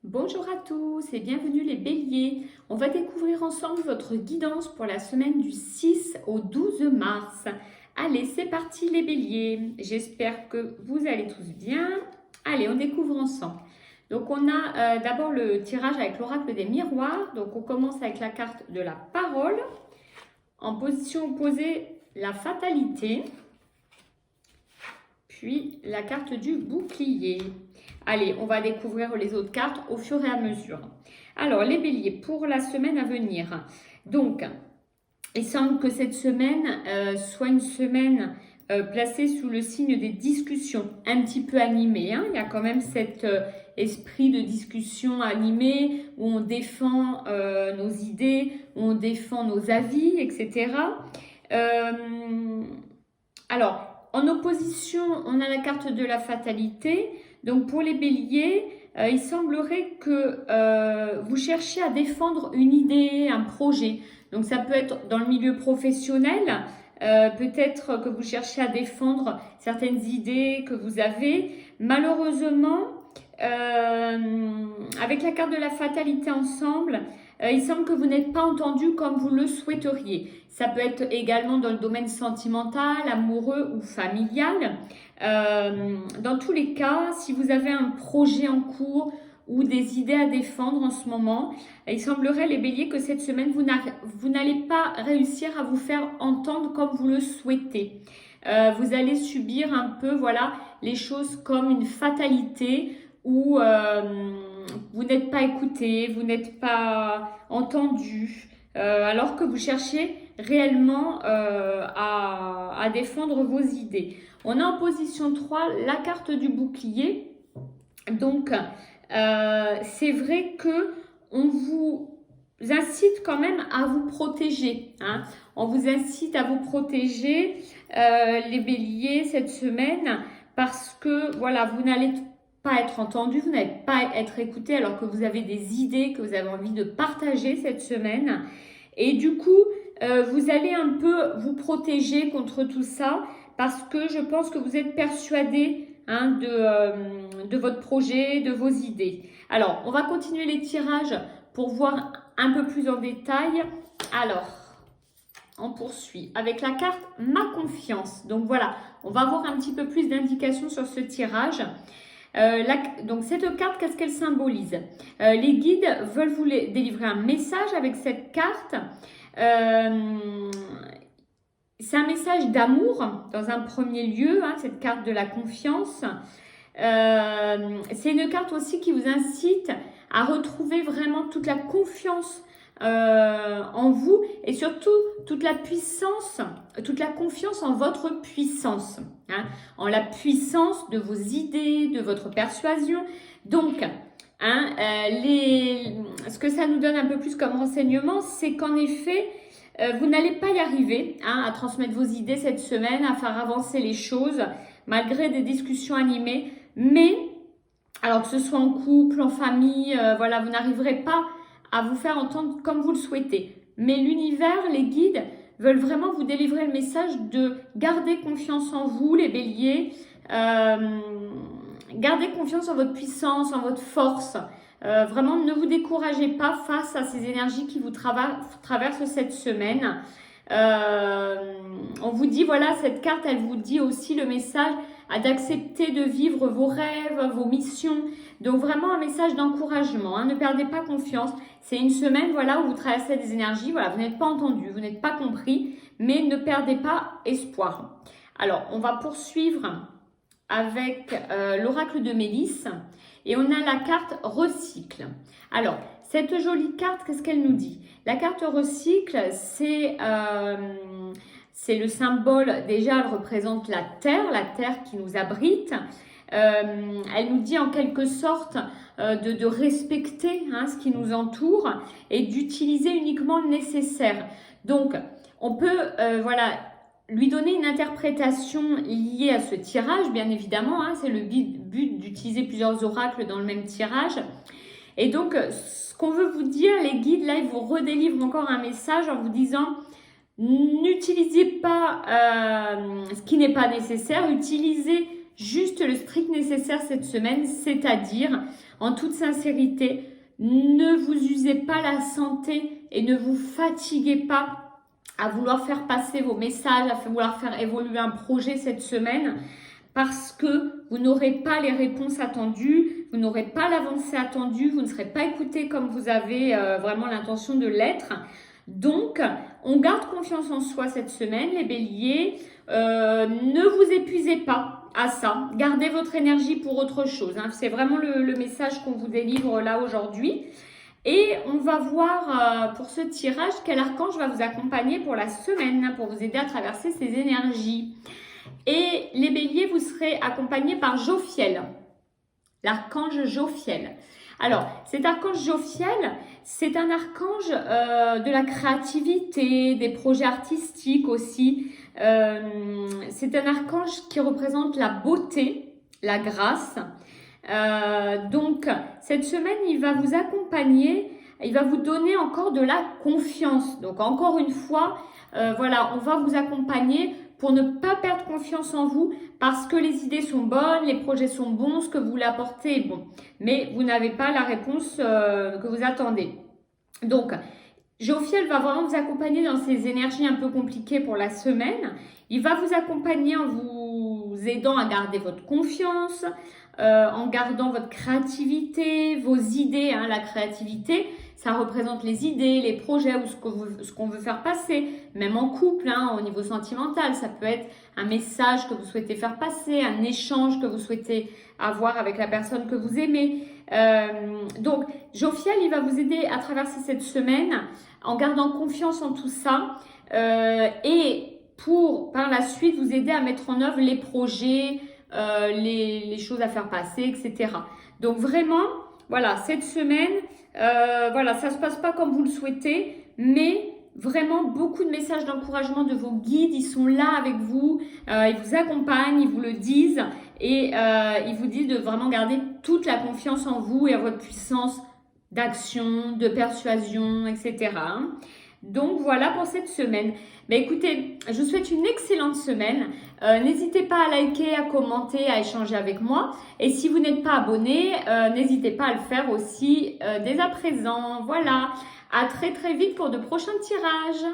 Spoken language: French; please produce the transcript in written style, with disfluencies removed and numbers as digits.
Bonjour à tous et bienvenue les béliers. On va découvrir ensemble votre guidance pour la semaine du 6 au 12 mars. Allez, c'est parti les béliers. J'espère que vous allez tous bien. Allez, on découvre ensemble. Donc on a d'abord le tirage avec l'oracle des miroirs. Donc on commence avec la carte de la parole. En position opposée, la fatalité. Puis la carte du bouclier. Allez, on va découvrir les autres cartes au fur et à mesure. Alors, les béliers, pour la semaine à venir. Donc, il semble que cette semaine soit une semaine placée sous le signe des discussions, un petit peu animées. Hein. Il y a quand même cet esprit de discussion animée où on défend nos idées, où on défend nos avis, etc. Alors, en opposition, on a la carte de la fatalité. Donc pour les béliers, il semblerait que vous cherchiez à défendre une idée, un projet. Donc ça peut être dans le milieu professionnel, peut-être que vous cherchez à défendre certaines idées que vous avez. Malheureusement, avec la carte de la fatalité ensemble, il semble que vous n'êtes pas entendu comme vous le souhaiteriez. Ça peut être également dans le domaine sentimental, amoureux ou familial. Dans tous les cas, si vous avez un projet en cours ou des idées à défendre en ce moment, il semblerait les béliers que cette semaine, vous n'allez pas réussir à vous faire entendre comme vous le souhaitez. Vous allez subir un peu voilà, les choses comme une fatalité où vous n'êtes pas écouté, vous n'êtes pas entendu, alors que vous cherchez réellement à défendre vos idées. On a en position 3 la carte du bouclier. Donc, c'est vrai que on vous incite quand même à vous protéger. Hein. On vous incite à vous protéger, les béliers, cette semaine, parce que voilà, vous n'allez pas être entendu, vous n'allez pas être écouté alors que vous avez des idées que vous avez envie de partager cette semaine. Et du coup, vous allez un peu vous protéger contre tout ça parce que je pense que vous êtes persuadé de votre projet, de vos idées. Alors, on va continuer les tirages pour voir un peu plus en détail. Alors, on poursuit avec la carte Ma Confiance. Donc voilà, on va avoir un petit peu plus d'indications sur ce tirage. Donc cette carte, qu'est-ce qu'elle symbolise? Les guides veulent vous délivrer un message avec cette carte. C'est un message d'amour dans un premier lieu, hein, cette carte de la confiance. C'est une carte aussi qui vous incite à retrouver vraiment toute la confiance en vous et surtout toute la puissance, toute la confiance en votre puissance, hein, en la puissance de vos idées, de votre persuasion. Donc, hein, ce que ça nous donne un peu plus comme renseignement, c'est qu'en effet, vous n'allez pas y arriver hein, à transmettre vos idées cette semaine, à faire avancer les choses, malgré des discussions animées. Mais, alors que ce soit en couple, en famille, voilà, vous n'arriverez pas à vous faire entendre comme vous le souhaitez. Mais l'univers, les guides, veulent vraiment vous délivrer le message de garder confiance en vous, les béliers. Gardez confiance en votre puissance, en votre force. Vraiment, ne vous découragez pas face à ces énergies qui vous traversent cette semaine. On vous dit, voilà, cette carte, elle vous dit aussi le message d'accepter de vivre vos rêves, vos missions. Donc vraiment un message d'encouragement. Hein. Ne perdez pas confiance. C'est une semaine, voilà, où vous traversez des énergies. Voilà, vous n'êtes pas entendu, vous n'êtes pas compris, mais ne perdez pas espoir. Alors, on va poursuivre avec l'oracle de Mélisse et on a la carte recycle. Alors, cette jolie carte, qu'est-ce qu'elle nous dit? La carte recycle, c'est le symbole, déjà elle représente la terre qui nous abrite. Elle nous dit en quelque sorte de respecter hein, ce qui nous entoure et d'utiliser uniquement le nécessaire. Donc, on peut voilà, lui donner une interprétation liée à ce tirage, bien évidemment. Hein, c'est le but d'utiliser plusieurs oracles dans le même tirage. Et donc, ce qu'on veut vous dire, les guides, là, ils vous redélivrent encore un message en vous disant n'utilisez pas ce qui n'est pas nécessaire, utilisez juste le strict nécessaire cette semaine, c'est-à-dire, en toute sincérité, ne vous usez pas la santé et ne vous fatiguez pas à vouloir faire passer vos messages, à vouloir faire évoluer un projet cette semaine parce que vous n'aurez pas les réponses attendues, vous n'aurez pas l'avancée attendue, vous ne serez pas écouté comme vous avez vraiment l'intention de l'être. Donc, on garde confiance en soi cette semaine, les béliers. Ne vous épuisez pas à ça. Gardez votre énergie pour autre chose. Hein. C'est vraiment le message qu'on vous délivre là aujourd'hui. Et on va voir pour ce tirage quel archange va vous accompagner pour la semaine, hein, pour vous aider à traverser ces énergies. Et les béliers, vous serez accompagnés par Jophiel, l'archange Jophiel. Alors, cet archange Jophiel, c'est un archange de la créativité, des projets artistiques aussi. C'est un archange qui représente la beauté, la grâce. Donc, cette semaine, il va vous accompagner, il va vous donner encore de la confiance. Donc, encore une fois, voilà, on va vous accompagner pour ne pas perdre confiance en vous parce que les idées sont bonnes, les projets sont bons, ce que vous voulez apporter est bon. Mais vous n'avez pas la réponse que vous attendez. Donc, Jophiel va vraiment vous accompagner dans ces énergies un peu compliquées pour la semaine. Il va vous accompagner en vous aidant à garder votre confiance, en gardant votre créativité, vos idées. Hein, la créativité, ça représente les idées, les projets ou ce qu'on veut faire passer. Même en couple, hein, au niveau sentimental, ça peut être un message que vous souhaitez faire passer, un échange que vous souhaitez avoir avec la personne que vous aimez. Donc, Jophiel, il va vous aider à traverser cette semaine en gardant confiance en tout ça et pour, par la suite, vous aider à mettre en œuvre les projets, les choses à faire passer, etc. Donc, vraiment, voilà, cette semaine, voilà, ça ne se passe pas comme vous le souhaitez, mais vraiment beaucoup de messages d'encouragement de vos guides, ils sont là avec vous, ils vous accompagnent, ils vous le disent et ils vous disent de vraiment garder toute la confiance en vous et à votre puissance d'action, de persuasion, etc. Donc voilà pour cette semaine. Mais écoutez, je vous souhaite une excellente semaine. N'hésitez pas à liker, à commenter, à échanger avec moi. Et si vous n'êtes pas abonné, n'hésitez pas à le faire aussi dès à présent. Voilà, à très très vite pour de prochains tirages.